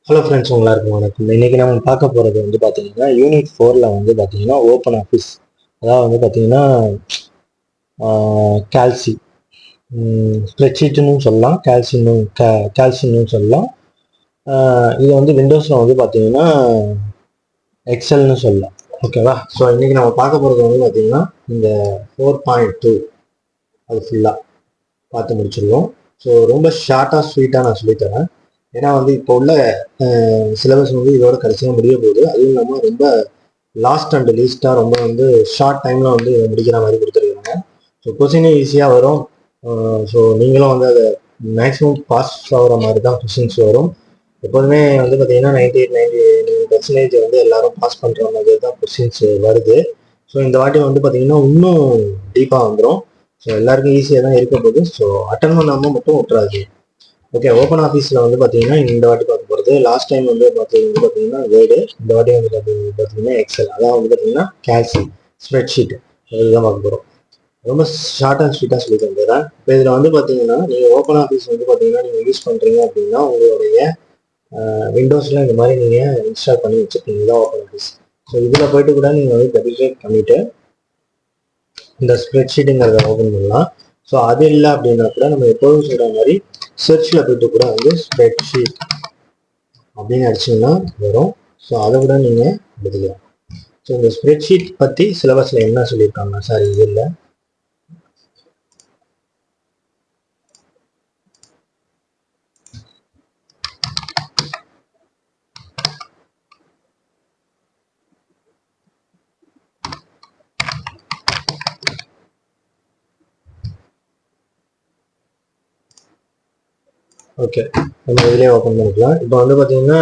Hello friends, எல்லாருக்கும் வணக்கம். இன்னைக்கு நம்ம பார்க்க போகிறது வந்து பார்த்தீங்கன்னா யூனிட் 4ல் வந்து பார்த்தீங்கன்னா ஓப்பன் ஆஃபீஸ், அதாவது வந்து பார்த்தீங்கன்னா கால்சி ஸ்ப்ரெட்ஷீட்னு சொல்லலாம், கால்சின்னு சொல்லலாம். இது வந்து விண்டோஸில் வந்து பார்த்தீங்கன்னா எக்ஸல்னு சொல்லலாம். ஓகேவா? ஸோ இன்னைக்கு நம்ம பார்க்க போகிறது வந்து பார்த்தீங்கன்னா இந்த 4.2 அது ஃபுல்லாக பார்த்து முடிச்சிருவோம். ஸோ ரொம்ப ஷார்ட்டாக ஸ்வீட்டாக நான் சொல்லித்தரேன். ஏன்னா வந்து இப்போ உள்ள சிலபஸ் வந்து இதோட கடைசியாக முடிய போகுது. அதுவும் இல்லாமல் ரொம்ப லாஸ்ட் அண்ட் லீஸ்டாக ரொம்ப வந்து ஷார்ட் டைமில் வந்து முடிக்கிற மாதிரி கொடுத்துருக்காங்க. ஸோ கொஸ்டினும் ஈஸியாக வரும். ஸோ நீங்களும் வந்து அதை மேக்ஸிமம் பாஸ் ஆகிற மாதிரி தான் கொஸ்டின்ஸ் வரும். எப்போதுமே வந்து பார்த்தீங்கன்னா 98-99% வந்து எல்லாரும் பாஸ் பண்ணுற மாதிரி தான் கொஸ்டின்ஸ் வருது. ஸோ இந்த வாட்டி வந்து பார்த்தீங்கன்னா இன்னும் டீப்பாக வந்துடும். ஸோ எல்லாருக்கும் ஈஸியாக தான் இருக்க போகுது. ஸோ அட்டன் பண்ணாமல் மட்டும் விட்டுறாது. ஓகே, ஓப்பன் ஆஃபீஸில் வந்து பார்த்தீங்கன்னா இந்த வாட்டி பார்க்க போகிறது, லாஸ்ட் டைம் வந்து பார்த்தீங்கன்னா வேர்டு, இந்த வாட்டி வந்து பார்த்தீங்கன்னா எக்ஸல், அதான் வந்து பார்த்தீங்கன்னா கால்சி ஸ்ப்ரெட்ஷீட், இதுதான் பார்க்க போகிறோம். ரொம்ப ஷார்ட் அண்ட் ஸ்வீட்டாக சொல்லி தந்துடுறேன். இப்போ இதில் வந்து பார்த்தீங்கன்னா நீங்கள் ஓப்பன் ஆஃபீஸ் வந்து பார்த்தீங்கன்னா நீங்கள் யூஸ் பண்ணுறீங்க அப்படின்னா உங்களுடைய விண்டோஸில் இந்த மாதிரி நீங்கள் இன்ஸ்டால் பண்ணி வச்சுருக்கீங்க தான் ஓப்பன் ஆஃபீஸ். ஸோ இதில் போயிட்டு கூட நீங்கள் வந்து டபுள் கிளிக் பண்ணிவிட்டு இந்த ஸ்ப்ரெட்ஷீட்டுங்கிறத ஓப்பன் பண்ணலாம். ஸோ அது இல்லை அப்படின்னா கூட நம்ம எப்போதும் சொல்கிற மாதிரி சர்ச்சில் போயிட்டு கூட வந்து ஸ்ப்ரெட்ஷீட் அப்படின்னு அடிச்சிங்கன்னா வரும். ஸோ அதை கூட நீங்கள் எழுதலாம். ஸோ இந்த ஸ்ப்ரெட்ஷீட் பற்றி சிலபஸில் என்ன சொல்லியிருக்காங்க சார், இது இல்லை. ஓகே, நம்ம இதிலே ஓப்பன் பண்ணிக்கலாம். இப்போ வந்து பார்த்தீங்கன்னா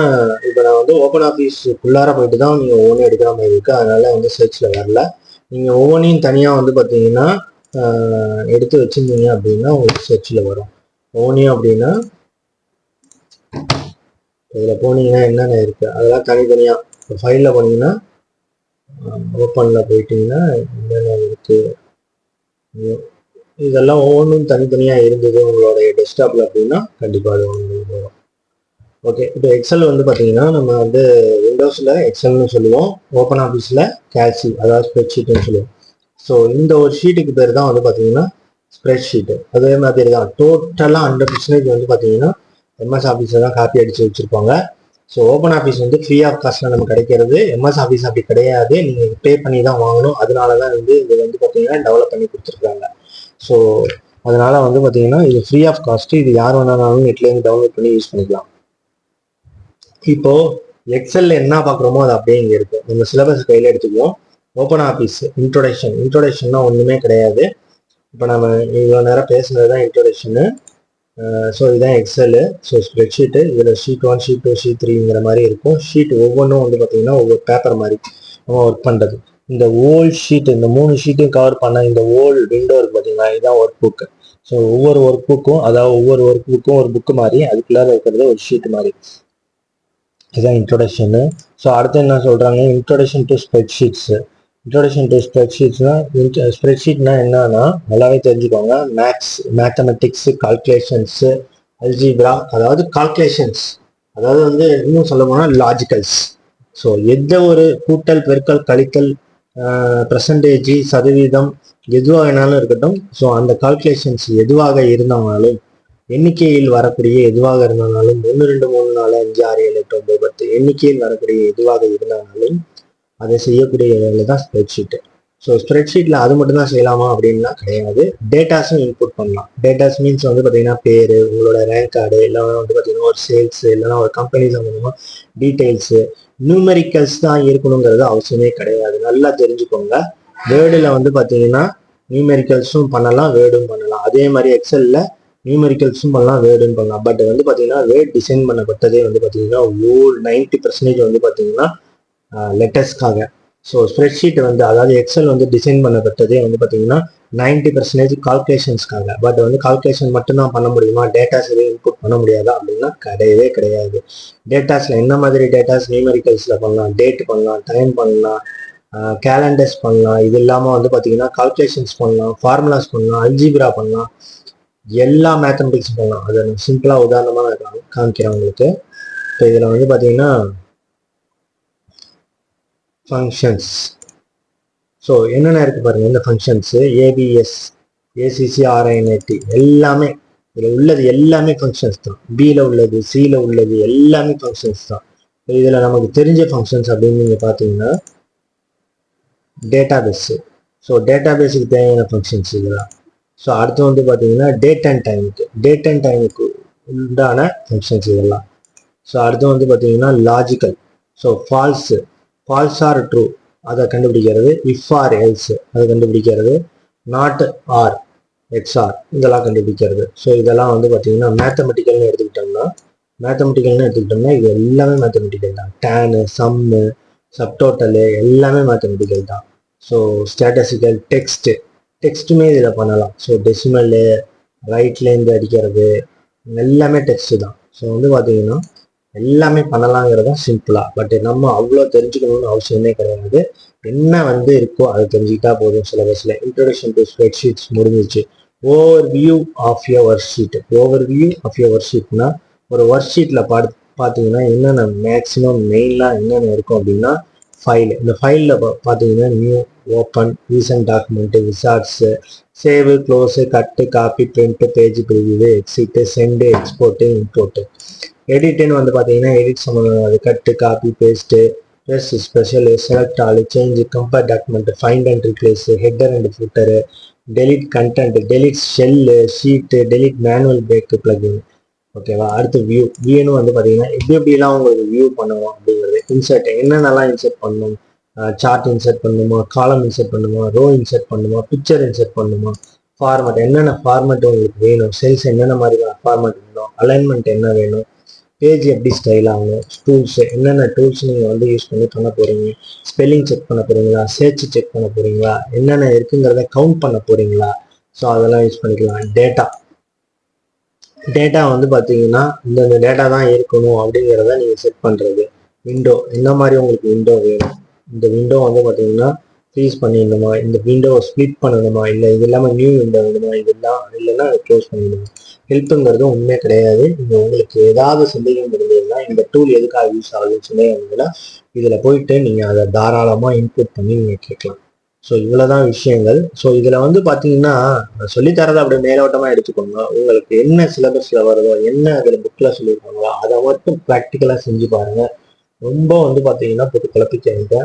இப்போ நான் வந்து ஓப்பன் ஆஃபீஸுக்குள்ளார போயிட்டு தான் நீங்கள் ஒவ்வொன்றும் எடுக்கிற மாதிரி இருக்குது. அதனால வந்து சர்ச்சில் வரல. நீங்கள் ஒவ்வொன்றையும் தனியாக வந்து பார்த்தீங்கன்னா எடுத்து வச்சுருந்தீங்க அப்படின்னா உங்களுக்கு சர்ச்சில் வரும். ஒவ்வொன்றையும் அப்படின்னா இதில் போனீங்கன்னா என்னென்ன இருக்குது அதெல்லாம் தனித்தனியாக இப்போ ஃபைலில் போனீங்கன்னா ஓப்பனில் போயிட்டீங்கன்னா என்னென்ன இருக்குது இதெல்லாம் ஒவ்வொன்றும் தனித்தனியாக இருந்தது உங்களுடைய டெஸ்க்டாப்பில் அப்படின்னா கண்டிப்பாக அது ஒன்று வரும். ஓகே, இப்போ எக்ஸல் வந்து பார்த்தீங்கன்னா நம்ம வந்து விண்டோஸில் எக்ஸல்னு சொல்லுவோம், ஓப்பன் ஆஃபீஸில் கால்சி அதாவது ஸ்ப்ரெட்ஷீட்னு சொல்லுவோம். ஸோ இந்த ஒரு ஷீட்டுக்கு பேர் தான் வந்து பார்த்தீங்கன்னா ஸ்ப்ரெட்ஷீட்டு. அதே மாதிரி தான் டோட்டலாக 100% வந்து பார்த்தீங்கன்னா எம்எஸ் ஆஃபீஸில் தான் காப்பி அடித்து வச்சுருப்பாங்க. ஸோ ஓப்பன் ஆஃபீஸ் வந்து ஃப்ரீ ஆஃப் காஸ்ட்டில் நமக்கு கிடைக்கிறது. எம்எஸ் ஆஃபீஸ் அப்படி கிடையாது, நீங்கள் பே பண்ணி தான் வாங்கணும். அதனால தான் வந்து இது வந்து பார்த்தீங்கன்னா டெவலப் பண்ணி கொடுத்துருக்காங்க. ஸோ அதனால வந்து பார்த்தீங்கன்னா இது ஃப்ரீ ஆஃப் காஸ்ட். இது யார் வேணாலும் நெட்லேருந்து டவுன்லோட் பண்ணி யூஸ் பண்ணிக்கலாம். இப்போ எக்ஸல்ல என்ன பார்க்குறோமோ அது அப்படியே இங்கே இருக்கு. நம்ம சிலபஸ் கையில் எடுத்துக்குவோம். ஓப்பன் ஆஃபீஸ் இன்ட்ரோடக்ஷன்னா ஒன்றுமே கிடையாது. இப்போ நம்ம இவ்வளோ நேரம் பேசுனது தான் இன்ட்ரோடக்ஷனு. ஸோ இதுதான் எக்ஸலு. ஸோ ஸ்ப்ரெட்ஷீட்டு, இதில் ஷீட் 1 ஷீட் 2 ஷீட் 3ங்கிற மாதிரி இருக்கும். ஷீட் ஒவ்வொன்றும் வந்து பார்த்தீங்கன்னா ஒவ்வொரு பேப்பர் மாதிரி நம்ம ஒர்க் பண்ணுறது. இந்த ஓல் ஷீட், இந்த 3 ஷீட்டையும் கவர் பண்ண இந்த ஓல் விண்டோ இருக்கு பார்த்தீங்களா, இதுதான் ஒர்க் புக்கு. ஸோ ஒவ்வொரு ஒர்க் புக்கும், அதாவது ஒவ்வொரு ஒர்க் புக்கும் ஒரு புக்கு மாதிரி, அதுக்குள்ளார இருக்கிறது ஒரு ஷீட் மாதிரி. இதுதான் இன்ட்ரோடக்ஷனு. ஸோ அடுத்து என்ன சொல்கிறாங்க, இன்ட்ரோடக்ஷன் டு ஸ்ப்ரெட்ஷீட்ஸு. இன்ட்ரோடக்ஷன் டு ஸ்ப்ரெட்ஷீட்ஸ்னா ஸ்ப்ரெட்ஷீட்னா என்னன்னா நல்லாவே தெரிஞ்சுக்கோங்க. மேத்தமெட்டிக்ஸு, கால்குலேஷன்ஸு, அல்ஜிப்ரா, அதாவது கால்குலேஷன்ஸ், அதாவது வந்து இன்னும் சொல்ல போனால் லாஜிக்கல்ஸ். ஸோ எந்த ஒரு கூட்டல், பெருக்கல், கழித்தல், பர்சன்டேஜ், சதவீதம் எதுவாக வேணாலும் இருக்கட்டும். ஸோ அந்த கால்குலேஷன்ஸ் எதுவாக இருந்தாலும், எண்ணிக்கையில் வரக்கூடிய எதுவாக இருந்தாலும், 1 2 3 4 5 6 7 8 9 10 எண்ணிக்கையில் வரக்கூடிய எதுவாக இருந்தாலும் அதை செய்யக்கூடிய வேலை தான் ஸ்ப்ரெட்ஷீட்டு. ஸோ ஸ்ப்ரெட்ஷீட்டில் அது மட்டும் தான் செய்யலாமா அப்படின்னா கிடையாது. டேட்டாஸும் இன்புட் பண்ணலாம். டேட்டாஸ் மீன்ஸ் வந்து பார்த்தீங்கன்னா பேர், உங்களோட ரேங்க் கார்டு, இல்லைன்னா வந்து பார்த்தீங்கன்னா ஒரு சேல்ஸ், இல்லைன்னா ஒரு கம்பெனி சம்மந்தமாக டீட்டெயில்ஸு, நியூமெரிக்கல்ஸ் தான் இருக்கணுங்கிறது அவசியமே கிடையாது. நல்லா தெரிஞ்சுக்கோங்க. வேர்டில் வந்து பார்த்தீங்கன்னா நியூமெரிக்கல்ஸும் பண்ணலாம், வேர்டும் பண்ணலாம். அதே மாதிரி எக்ஸலில் நியூமெரிக்கல்ஸும் பண்ணலாம், வேர்டும் பண்ணலாம். பட் வந்து பார்த்தீங்கன்னா வேர்ட் டிசைன் பண்ணப்பட்டதே வந்து பார்த்தீங்கன்னா 90% வந்து பார்த்தீங்கன்னா லெட்டர்ஸ்க்காக. ஸோ ஸ்ப்ரெட்ஷீட் வந்து, அதாவது எக்ஸல் வந்து டிசைன் பண்ணப்பட்டதே வந்து பார்த்தீங்கன்னா 90% கால்குலேஷன்ஸ்க்காக. பட் வந்து கால்குலேஷன் மட்டும்தான் பண்ண முடியுமா, டேட்டாஸ் எதுவும் இன்புட் பண்ண முடியாதா அப்படின்னா கிடையவே கிடையாது. டேட்டாஸில் என்ன மாதிரி டேட்டாஸ் நியூமெரிக்கல்ஸில் பண்ணலாம், டேட் பண்ணலாம், டைம் பண்ணலாம், கேலண்டர்ஸ் பண்ணலாம். இது இல்லாமல் வந்து பார்த்தீங்கன்னா கால்குலேஷன்ஸ் பண்ணலாம், ஃபார்முலாஸ் பண்ணலாம், அல்ஜிப்ரா பண்ணலாம், எல்லா மேத்தமெட்டிக்ஸ் பண்ணலாம். அதை சிம்பிளாக உதாரணமாக நான் காமிக்கிறேன் உங்களுக்கு. இப்போ இதில் வந்து பார்த்தீங்கன்னா ஃபங்க்ஷன்ஸ். ஸோ என்னென்ன இருக்குது பாருங்கள் இந்த ஃபங்க்ஷன்ஸு ஏபிஎஸ் ஏசிசிஆர்ஐஎன்ஏடி எல்லாமே இதில் உள்ளது எல்லாமே ஃபங்க்ஷன்ஸ் தான். பியில் உள்ளது சியில் உள்ளது எல்லாமே ஃபங்க்ஷன்ஸ் தான். இதில் நமக்கு தெரிஞ்ச ஃபங்க்ஷன்ஸ் அப்படின்னு நீங்கள் பார்த்தீங்கன்னா டேட்டா பேஸு. ஸோ டேட்டா பேஸுக்கு தேவையான ஃபங்க்ஷன்ஸ் இதெல்லாம். ஸோ அடுத்து வந்து பார்த்தீங்கன்னா டேட் அண்ட் டைமுக்கு உண்டான ஃபங்க்ஷன்ஸ் இதெல்லாம். ஸோ அடுத்து வந்து பார்த்தீங்கன்னா logical. So false or true அதை கண்டுபிடிக்கிறது, இஃப் ஆர் எல்ஸ் அதை கண்டுபிடிக்கிறது, நாட் ஆர் எக்ஸ்ஆர் இதெல்லாம் கண்டுபிடிக்கிறது. ஸோ இதெல்லாம் வந்து பார்த்தீங்கன்னா மேத்தமெட்டிக்கல்னு எடுத்துக்கிட்டோம்னா இது எல்லாமே மேத்தமெட்டிக்கல் தான். டேனு, சம்மு, சப்டோட்டலு எல்லாமே மேத்தமெட்டிக்கல் தான். ஸோ ஸ்டாட்டிஸ்டிக்கல், டெக்ஸ்ட்டுமே இதில் பண்ணலாம். ஸோ டெசிமல்லு, ரைட்லேருந்து அடிக்கிறது எல்லாமே டெக்ஸ்ட்டு தான். ஸோ வந்து பார்த்தீங்கன்னா எல்லாமே பண்ணலாங்கிறதா சிம்பிளாக. பட் நம்ம அவ்வளோ தெரிஞ்சுக்கணும்னு அவசியமே கிடையாது. என்ன வந்து இருக்கோ அதை தெரிஞ்சுக்கிட்டா போதும். சிலபஸில் இன்ட்ரோடக்ஷன் டு ஸ்ப்ரெட்ஷீட்ஸ் முடிஞ்சிச்சு. Overview of your work ஷீட்னா ஒரு ஒர்க் ஷீட்டில் பார்த்தீங்கன்னா என்னென்ன மேக்ஸிமம் மெயின்லாம் என்னென்ன இருக்கும் அப்படின்னா ஃபைல். இந்த ஃபைலில் பார்த்தீங்கன்னா new, open, recent document, wizards, save, close, cut, copy, print, page preview, exit, send, export, import. எடிட்டுன்னு வந்து பார்த்தீங்கன்னா எடிட் சம்மந்தம், cut, copy, paste, plus special, select all, change, compare document, find and replace, header and footer, delete content, delete cell, sheet, delete manual break plugin. ஓகேவா. அடுத்து வியூன்னு வந்து பார்த்தீங்கன்னா எப்படிலாம் உங்களுக்கு வியூ பண்ணுவோம் அப்படிங்கிறது. இன்சர்ட் என்னென்னலாம் இன்சர்ட் பண்ணணும், சார்ட் இன்சர்ட் பண்ணணுமா, காலம் இன்சர்ட் பண்ணணுமா, ரோ இன்சர்ட் பண்ணணுமா, பிக்சர் இன்சர்ட் பண்ணணுமா, ஃபார்மேட் என்னென்ன ஃபார்மேட் உங்களுக்கு வேணும், செல்ஸ் என்னென்ன மாதிரி ஃபார்மேட் வேணும், அலைன்மெண்ட் என்ன வேணும், பேஜ் எப்படி ஸ்டைல் ஆகணும், டூல்ஸ் என்னென்ன டூல்ஸ் நீங்கள் வந்து யூஸ் பண்ண போகிறீங்க, ஸ்பெல்லிங் செக் பண்ண போகிறீங்களா, சர்ச் செக் பண்ண போகிறீங்களா, என்னென்ன இருக்குங்கிறத கவுண்ட் பண்ண போகிறீங்களா. ஸோ அதெல்லாம் யூஸ் பண்ணிக்கலாம். டேட்டா வந்து பார்த்தீங்கன்னா இந்த டேட்டா தான் இருக்கணும் அப்படிங்கிறத நீங்கள் செட் பண்ணுறது. விண்டோ என்ன மாதிரி உங்களுக்கு விண்டோ வேணும், இந்த விண்டோ வந்து பார்த்தீங்கன்னா ஃப்ரீஸ் பண்ணிடணுமா, இந்த விண்டோவை ஸ்ப்ளிட் பண்ணணுமா, இல்லை இது இல்லாமல் நியூ விண்டோ வேணுமா, இதெல்லாம் இல்லைன்னா அதை க்ளோஸ் பண்ணிடணுமா. ஹெல்ப்புங்கிறது உண்மையே கிடையாது. இங்கே உங்களுக்கு ஏதாவது சந்தேகம் இருந்ததுன்னா இந்த டூல் எதுக்காக யூஸ் ஆகுதுன்னு சொன்னீங்கன்னா இதில் போயிட்டு நீங்கள் அதை தாராளமாக இன்புட் பண்ணி நீங்கள் கேட்கலாம். ஸோ இவ்வளோதான் விஷயங்கள். ஸோ இதில் வந்து பார்த்தீங்கன்னா சொல்லித்தரதை அப்படியே மேலோட்டமாக எடுத்துக்கோங்க. உங்களுக்கு என்ன சிலபஸில் வருதோ, என்ன அதில் புக்கில் சொல்லியிருக்காங்களோ அதை மட்டும் ப்ராக்டிக்கலாக செஞ்சு பாருங்கள். ரொம்ப வந்து பார்த்தீங்கன்னா போட்டு குழப்பிக்க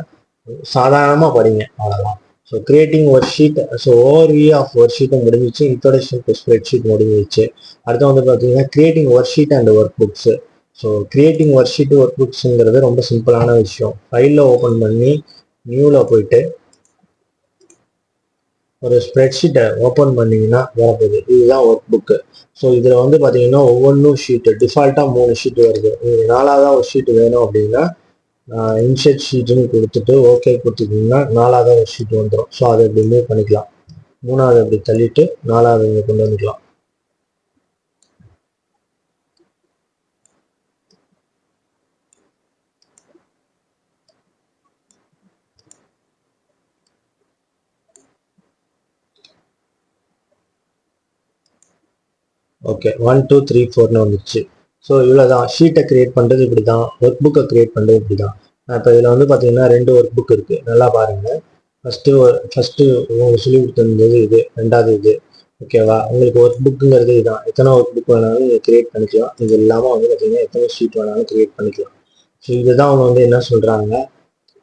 சாதாரணமாக படிங்க, அவ்வளோதான். So creating work sheet, so overview of work ஷீட்டும் முடிஞ்சிச்சு, இன்ட்ரோடக்ஷன் டு ஸ்ப்ரெட் ஷீட் முடிஞ்சிச்சு. அடுத்து வந்து பார்த்தீங்கன்னா creating work sheet and work books. So creating work sheet, work புக்ஸுங்கிறது ரொம்ப சிம்பிளான விஷயம். ஃபைலில் ஓப்பன் பண்ணி நியூவில் போயிட்டு ஒரு ஸ்ப்ரெட்ஷீட்டை ஓப்பன் பண்ணிங்கன்னா வரப்போகுது. இதுதான் ஒர்க் புக்கு. ஸோ இதில் வந்து பார்த்தீங்கன்னா ஒவ்வொன்றும் ஷீட்டு டிஃபால்ட்டாக 3 ஷீட்டு வருது. உங்களுக்கு 4ஆவதாக ஒரு ஷீட்டு வேணும் அப்படின்னா இன்ஷர்ட் ஷீட்டுன்னு கொடுத்துட்டு ஓகே கொடுத்துட்டிங்கன்னா 4ஆவதாக ஒரு ஷீட் வந்துடும். ஸோ அதை இப்படி மூவ் பண்ணிக்கலாம். 3ஆவது அப்படி தள்ளிட்டு 4ஆவது இங்கே கொண்டு வந்துக்கலாம். ஓகே 1 2 3 4ன்னு வந்துடுச்சு. ஸோ இவ்வளோதான். ஷீட்டை கிரியேட் பண்ணுறது இப்படி தான், ஒர்க் புக்கை கிரியேட் பண்ணுறது இப்படி தான். இப்போ இதில் வந்து பார்த்தீங்கன்னா 2 ஒர்க் புக் இருக்குது. நல்லா பாருங்கள். ஃபஸ்ட்டு உங்களுக்கு சொல்லி கொடுத்துருந்தது இது, 2வது இது. ஓகேவா. உங்களுக்கு ஒர்க் புக்குங்கிறது இதுதான். எத்தனை ஒர்க் புக் வேணாலும் நீங்கள் கிரியேட் பண்ணிக்கலாம். இது இல்லாமல் வந்து பார்த்தீங்கன்னா எத்தனை ஷீட் வேணாலும் கிரியேட் பண்ணிக்கலாம். ஸோ இதுதான் அவங்க வந்து என்ன சொல்கிறாங்க,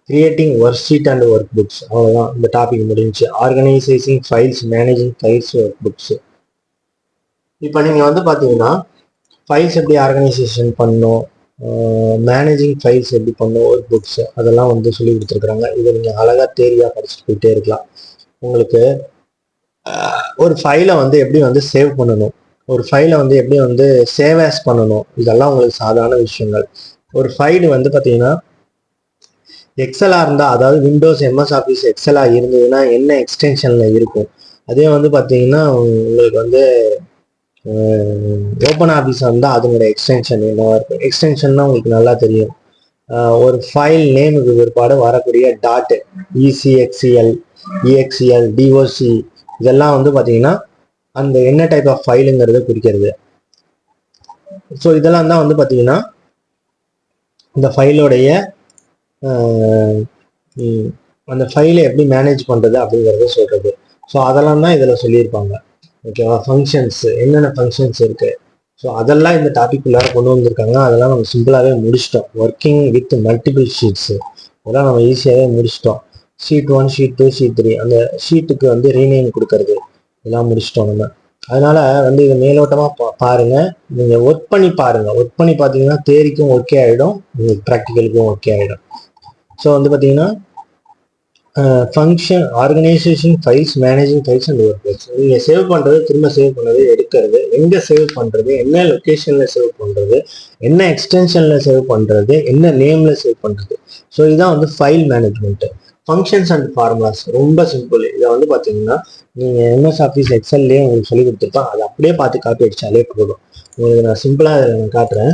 creating work sheet and work books. அவ்வளோதான், இந்த டாபிக் முடிஞ்சு. Organisation files, managing files, work books. இப்போ நீங்கள் வந்து பார்த்தீங்கன்னா ஃபைல்ஸ் எப்படி ஆர்கனைசேஷன் பண்ணணும், மேனேஜிங் ஃபைல்ஸ் எப்படி பண்ணணும், ஒர்க் புக்ஸ் அதெல்லாம் வந்து சொல்லி கொடுத்துருக்குறாங்க. இதை நீங்கள் அழகாக தேரியாக படிச்சுட்டு போயிட்டே இருக்கலாம். உங்களுக்கு ஒரு ஃபைலை வந்து எப்படி வந்து சேவ் பண்ணணும், ஒரு ஃபைலை வந்து எப்படி வந்து சேவ் ஆஸ் பண்ணணும், இதெல்லாம் உங்களுக்கு சாதாரண விஷயங்கள். ஒரு ஃபைல் வந்து பார்த்தீங்கன்னா எக்ஸலாக இருந்தால், அதாவது விண்டோஸ், எம்எஸ் ஆஃபீஸ் எக்ஸலாக இருந்ததுன்னா என்ன எக்ஸ்டென்ஷனில் இருக்கும். அதே வந்து பார்த்தீங்கன்னா உங்களுக்கு வந்து ஓப்பன் ஆஃபீஸ் வந்தால் அதனோட எக்ஸ்டென்ஷன் என்னவா இருக்கும். எக்ஸ்டென்ஷன்னா உங்களுக்கு நல்லா தெரியும். ஒரு ஃபைல் நேமுக்கு பிற்பாடு வரக்கூடிய டாட், இசிஎக்சிஎல், இஎக்சிஎல், டிஓசி இதெல்லாம் வந்து பார்த்தீங்கன்னா அந்த என்ன டைப் ஆஃப் ஃபைலுங்கிறத குறிக்கிறது. ஸோ இதெல்லாம் தான் வந்து பார்த்தீங்கன்னா இந்த ஃபைலோடைய அந்த ஃபைலை எப்படி மேனேஜ் பண்ணுறது அப்படிங்கிறத சொல்கிறது. ஸோ அதெல்லாம் தான் இதில் சொல்லியிருப்பாங்க. ஓகேவா? ஃபங்க்ஷன்ஸ் என்னென்ன ஃபங்க்ஷன்ஸ் இருக்குது, ஸோ அதெல்லாம் இந்த டாபிக் உள்ளார கொண்டு வந்திருக்காங்க. அதெல்லாம் நம்ம சிம்பிளாகவே முடிச்சிட்டோம். ஒர்க்கிங் வித் மல்டிபிள் ஷீட்ஸு அதெல்லாம் நம்ம ஈஸியாகவே முடிச்சிட்டோம். ஷீட் 1, ஷீட் 2, ஷீட் 3 அந்த ஷீட்டுக்கு வந்து ரீநேம் கொடுக்கறது இதெல்லாம் முடிச்சிட்டோம் நம்ம. அதனால வந்து இதை மேலோட்டமாக பாருங்க, நீங்கள் ஒர்க் பண்ணி பாருங்க. ஒர்க் பண்ணி பார்த்தீங்கன்னா தேரிக்கும் ஓகே ஆகிடும், உங்களுக்கு ப்ராக்டிக்கலுக்கும் ஓகே ஆகிடும். ஸோ வந்து பார்த்தீங்கன்னா function organisation files, managing files and work files. நீங்கள் சேவ் பண்ணுறது, திரும்ப சேவ் பண்ணுறது, எடுக்கிறது, எங்கே சேவ் பண்ணுறது, என்ன லொக்கேஷனில் சேவ் பண்ணுறது, என்ன எக்ஸ்டென்ஷனில் சேவ் பண்ணுறது, என்ன நேமில் சேவ் பண்ணுறது. ஸோ இதுதான் வந்து file management. Functions and formulas ரொம்ப சிம்பிள். இதை வந்து பார்த்தீங்கன்னா நீங்கள் எம்எஸ் ஆஃபீஸ் எக்ஸல்லேயே உங்களுக்கு சொல்லி கொடுத்துருப்பேன். அதை அப்படியே பார்த்து காப்பி அடித்தாலே போதும். உங்களுக்கு நான் சிம்பிளாக இதை நான் காட்டுறேன்.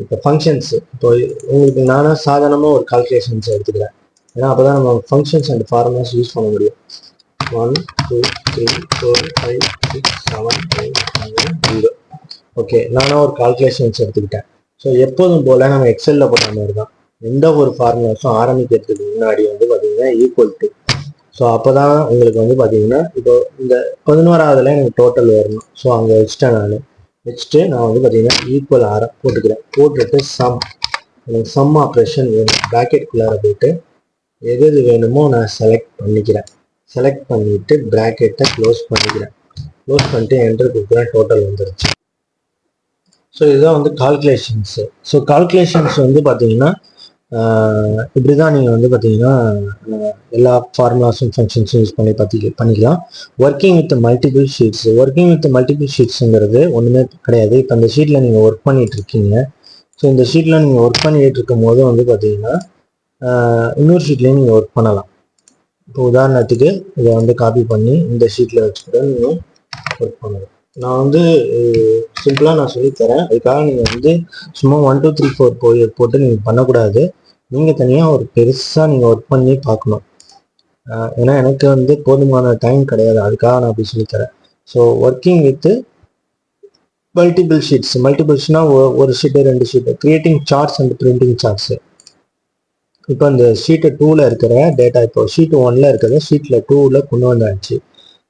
இப்போ ஃபங்க்ஷன்ஸ், இப்போ உங்களுக்கு நானாக சாதாரணமாக ஒரு கால்குலேஷன்ஸ் எடுத்துக்கிறேன். ஏன்னா அப்போ தான் நம்ம ஃபங்க்ஷன்ஸ் அண்ட் ஃபார்முலாஸ் யூஸ் பண்ண முடியும். 1 2 3 4 5 6 7 8 9 0. ஓகே, நானாக ஒரு கால்குலேஷன்ஸ் எடுத்துக்கிட்டேன். ஸோ எப்போதும் போல் நம்ம எக்ஸலில் போட்ட மாதிரி தான் எந்த ஒரு ஃபார்முலாஸும் ஆரம்பிக்கிறதுக்கு முன்னாடி வந்து பார்த்தீங்கன்னா ஈக்குவல் டு. ஸோ அப்போ தான் உங்களுக்கு வந்து பார்த்தீங்கன்னா இப்போ இந்த 11வதுல எனக்கு டோட்டல் வரணும். ஸோ அங்கே வச்சுட்டேன் வச்சுட்டு நான் வந்து பார்த்தீங்கன்னா ஈக்குவல் போட்டுக்கிறேன். போட்டுட்டு சம், எனக்கு சம் ஆப்ரேஷன் வேணும். ப்ராக்கெட்டுக்குள்ளார போயிட்டு எது வேணுமோ நான் செலக்ட் பண்ணிக்கிறேன். செலக்ட் பண்ணிவிட்டு ப்ராக்கெட்டை க்ளோஸ் பண்ணிக்கிறேன். க்ளோஸ் பண்ணிட்டு என்டர் கொடுக்குறேன். டோட்டல் வந்துருச்சு. ஸோ இதுதான் வந்து கால்குலேஷன்ஸு. ஸோ கால்குலேஷன்ஸ் வந்து பார்த்தீங்கன்னா இப்படி தான் நீங்கள் வந்து பார்த்தீங்கன்னா எல்லா ஃபார்முலாஸும் ஃபங்க்ஷன்ஸும் யூஸ் பண்ணி பண்ணிக்கலாம். Working with multiple sheets. Working with multiple ஷீட்ஸுங்கிறது ஒன்றுமே கிடையாது. இப்போ அந்த ஷீட்டில் நீங்கள் ஒர்க் பண்ணிட்டு இருக்கீங்க. ஸோ இந்த ஷீட்டில் நீங்கள் ஒர்க் பண்ணிட்டு இருக்கும் போது வந்து பார்த்தீங்கன்னா இன்னொரு ஷீட்லேயும் நீங்கள் ஒர்க் பண்ணலாம். இப்போ உதாரணத்துக்கு இதை வந்து காப்பி பண்ணி இந்த ஷீட்டில் வச்சுக்கிட்டு நீங்கள் ஒர்க் பண்ணலாம். நான் வந்து சிம்பிளாக நான் சொல்லித்தரேன். அதுக்காக நீங்கள் வந்து சும்மா 1 2 3 4 போட்டு நீங்கள் பண்ணக்கூடாது. நீங்கள் தனியாக ஒரு பெருசாக நீங்கள் ஒர்க் பண்ணி பார்க்கணும். ஏன்னா எனக்கு வந்து போதுமான டைம் கிடையாது. அதுக்காக நான் அப்படி சொல்லித்தரேன். So working with multiple sheets. மல்டிபிள்ஸ்னா ஒரு sheet 2 sheet. Creating charts and printing charts. இப்போ இந்த ஷீட்டு 2ல் இருக்கிற டேட்டா இப்போ ஷீட்டு 1ல் இருக்கிறத ஷீட்டில் 2ல் கொண்டு வந்தாச்சு.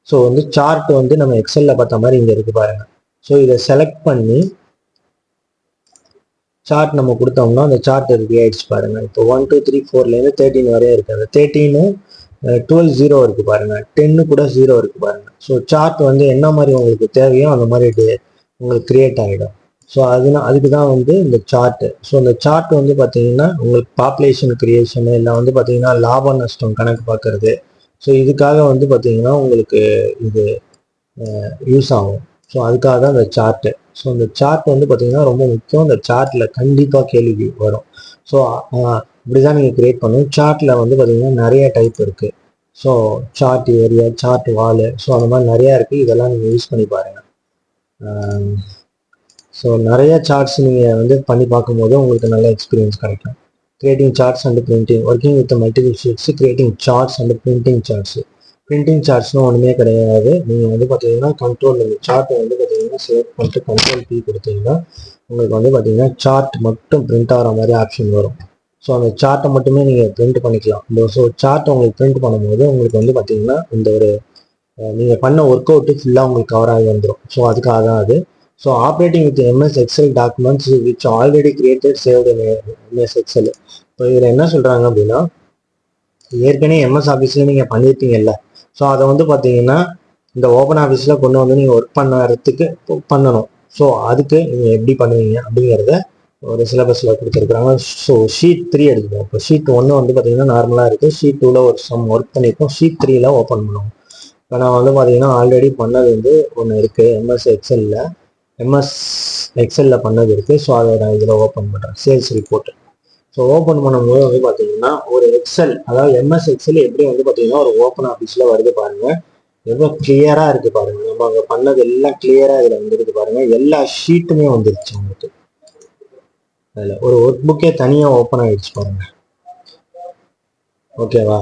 ஸோ வந்து சார்ட் வந்து நம்ம எக்ஸலில் பார்த்த மாதிரி இங்கே இருக்குது பாருங்கள். ஸோ இதை செலக்ட் பண்ணி சார்ட் நம்ம கொடுத்தோம்னா அந்த சார்ட் ரெடி ஆகிடுச்சு பாருங்கள். இப்போ 1 2 3 4லேருந்து 13 வரையும் இருக்குது. அந்த 13 12 0 இருக்குது பாருங்கள். 10 கூட 0 இருக்குது பாருங்கள். ஸோ சார்ட் வந்து என்ன மாதிரி உங்களுக்கு தேவையோ அந்த மாதிரி உங்களுக்கு கிரியேட் ஆகிடும். ஸோ அதுக்கு தான் வந்து இந்த சார்ட்டு. ஸோ இந்த சார்ட் வந்து பார்த்தீங்கன்னா உங்களுக்கு பாப்புலேஷன் கிரியேஷனு இல்லை வந்து பார்த்தீங்கன்னா லாப நஷ்டம் கணக்கு பார்க்கறது. ஸோ இதுக்காக வந்து பார்த்தீங்கன்னா உங்களுக்கு இது யூஸ் ஆகும். ஸோ அதுக்காக தான் இந்த சார்ட்டு. ஸோ இந்த சார்ட் வந்து பார்த்தீங்கன்னா ரொம்ப முக்கியம். இந்த சார்ட்டில் கண்டிப்பாக கேள்வி வரும். ஸோ இப்படி தான் நீங்கள் கிரியேட் பண்ணணும். சார்ட்டில் வந்து பார்த்தீங்கன்னா நிறைய டைப் இருக்குது. ஸோ சார்ட் ஏரியா, சார்ட் வாலு, ஸோ அந்த மாதிரி நிறையா இருக்குது. இதெல்லாம் நீங்கள் யூஸ் பண்ணி பாருங்கள். ஸோ நிறைய சார்ட்ஸ் நீங்கள் வந்து பண்ணி பார்க்கும்போது உங்களுக்கு நல்ல எக்ஸ்பீரியன்ஸ் கிடைக்கும். Creating charts and printing. Working with multiple sheets, creating charts and printing charts. Printing சார்ட்ஸ்னால் ஒன்றுமே கிடையாது. நீங்கள் வந்து பார்த்தீங்கன்னா கண்ட்ரோல் இந்த சார்ட்டை வந்து பார்த்தீங்கன்னா செலக்ட் பண்ணிட்டு கண்ட்ரோல் P கொடுத்தீங்கன்னா உங்களுக்கு வந்து பார்த்தீங்கன்னா சார்ட் மட்டும் பிரிண்ட் ஆகிற மாதிரி ஆப்ஷன் வரும். ஸோ அந்த சார்ட்டை மட்டுமே நீங்கள் பிரிண்ட் பண்ணிக்கலாம். ஸோ சார்ட்டை உங்களுக்கு பிரிண்ட் பண்ணும்போது உங்களுக்கு வந்து பார்த்தீங்கன்னா இந்த ஒரு நீங்கள் பண்ண ஒர்க் அவுட்டு ஃபுல்லாக உங்களுக்கு கவர் ஆகி வந்துடும். ஸோ அதுக்காக தான் அது. So operating with MS XL documents which already created saved MS XL. இப்போ இதில் என்ன சொல்கிறாங்க அப்படின்னா ஏற்கனவே எம்எஸ் ஆஃபீஸில் நீங்கள் பண்ணியிருப்பீங்கல்ல. ஸோ அதை வந்து பார்த்தீங்கன்னா இந்த ஓப்பன் ஆஃபீஸில் கொண்டு வந்து நீங்கள் ஒர்க் பண்ணுறதுக்கு பண்ணணும். ஸோ அதுக்கு நீங்கள் எப்படி பண்ணுவீங்க அப்படிங்கிறத ஒரு சிலபஸில் கொடுத்துருக்குறாங்க. So sheet 3 எடுத்துக்கோம். இப்போ ஷீட் 1 வந்து பார்த்தீங்கன்னா நார்மலாக இருக்குது. ஷீட் 2ல் ஒரு சம் ஒர்க் பண்ணியிருக்கோம். ஷீட் 3ல் ஓப்பன் பண்ணுவோம். இப்போ நான் வந்து பார்த்தீங்கன்னா ஆல்ரெடி பண்ணது வந்து ஒன்று இருக்குது எம்எஸ் எக்ஸலில் பண்ணது இருக்குது. ஸோ அதை நான் இதில் ஓப்பன் பண்ணுறேன். Sales report. ஸோ ஓப்பன் பண்ணும்போது வந்து பார்த்தீங்கன்னா ஒரு எக்ஸல், அதாவது எம்எஸ் எக்ஸல் எப்படி வந்து பார்த்தீங்கன்னா ஒரு ஓப்பன் ஆஃபீஸில் வருது பாருங்கள். எவ்வளோ கிளியராக இருக்குது பாருங்கள். நம்ம அங்கே பண்ணது எல்லாம் கிளியராக இதில் வந்துருக்கு பாருங்கள். எல்லா ஷீட்டுமே வந்துருச்சு உங்களுக்கு. அதில் ஒரு ஒர்க் புக்கே தனியாக ஓப்பன் ஆகிடுச்சு பாருங்கள். ஓகேவா?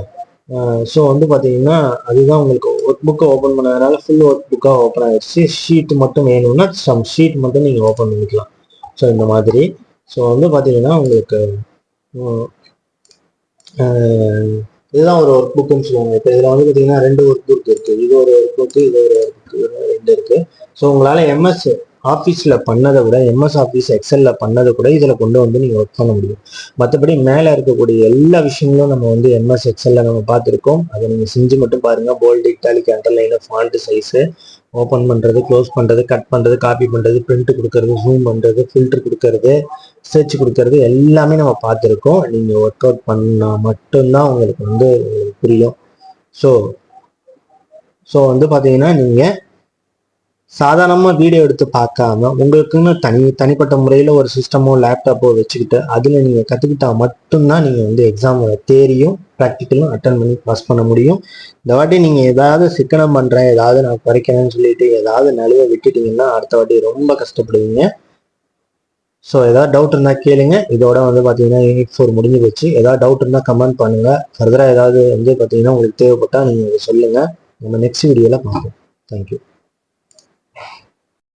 ஸோ வந்து பார்த்தீங்கன்னா அதுதான் உங்களுக்கு ஒர்க் புக்கை ஓப்பன் பண்ணதுனால ஃபுல் ஒர்க் புக்காக ஓப்பன் ஆகிடுச்சு. ஷீட் மட்டும் வேணும்னா ஷீட் மட்டும் நீங்கள் ஓப்பன் பண்ணிக்கலாம். ஸோ இந்த மாதிரி ஸோ வந்து பார்த்தீங்கன்னா உங்களுக்கு இதுதான் ஒரு ஒர்க் புக்குன்னு சொல்லுவாங்க. இப்போ இதில் வந்து பார்த்தீங்கன்னா 2 ஒர்க் புக் இருக்குது. இது ஒரு ஒர்க் புக்கு, இது ஒரு ஒர்க் புக்கு, 2 இருக்குது. ஸோ உங்களால் எம்எஸ் ஆஃபீஸில் பண்ணதை விட எம்எஸ் ஆஃபீஸ் எக்ஸலில் பண்ணதை கூட இதில் கொண்டு வந்து நீங்கள் ஒர்க் பண்ண முடியும். மற்றபடி மேலே இருக்கக்கூடிய எல்லா விஷயங்களும் நம்ம வந்து எம்எஸ் எக்ஸலில் நம்ம பார்த்துருக்கோம். அதை நீங்கள் செஞ்சு மட்டும் பாருங்கள். Bold, italic, underliner, font size, open பண்ணுறது, க்ளோஸ் பண்ணுறது, கட் பண்ணுறது, காப்பி பண்ணுறது, பிரிண்ட் கொடுக்கறது, ஜூம் பண்ணுறது, ஃபில்டர் கொடுக்கறது, சர்ச் கொடுக்கறது எல்லாமே நம்ம பார்த்துருக்கோம். நீங்கள் ஒர்க் அவுட் பண்ணால் மட்டும்தான் உங்களுக்கு வந்து புரியும். ஸோ வந்து பார்த்தீங்கன்னா நீங்கள் சாதாரணமாக வீடியோ எடுத்து பார்க்காம உங்களுக்குன்னு தனிப்பட்ட முறையில் ஒரு சிஸ்டமோ லேப்டாப்போ வச்சுக்கிட்டு அதில் நீங்கள் கற்றுக்கிட்டா மட்டும்தான் நீங்கள் வந்து எக்ஸாம் தேரியும் ப்ராக்டிக்கலும் அட்டன் பண்ணி பாஸ் பண்ண முடியும். இந்த வாட்டி நீங்கள் ஏதாவது சிக்கனம் பண்ணுறேன், ஏதாவது நான் குறைக்கிறேன்னு சொல்லிட்டு ஏதாவது நழுவ விட்டுட்டீங்கன்னா அடுத்த வாட்டி ரொம்ப கஷ்டப்படுவீங்க. ஸோ ஏதாவது டவுட் இருந்தால் கேளுங்க. இதோட வந்து பார்த்தீங்கன்னா யூனிட் 4 முடிஞ்சு போச்சு. ஏதாவது டவுட் இருந்தால் கமெண்ட் பண்ணுங்கள். ஃபர்தராக ஏதாவது வந்து பார்த்தீங்கன்னா உங்களுக்கு தேவைப்பட்டால் நீங்கள் சொல்லுங்கள். நம்ம நெக்ஸ்ட் வீடியோவில் பார்ப்போம். தேங்க்யூ.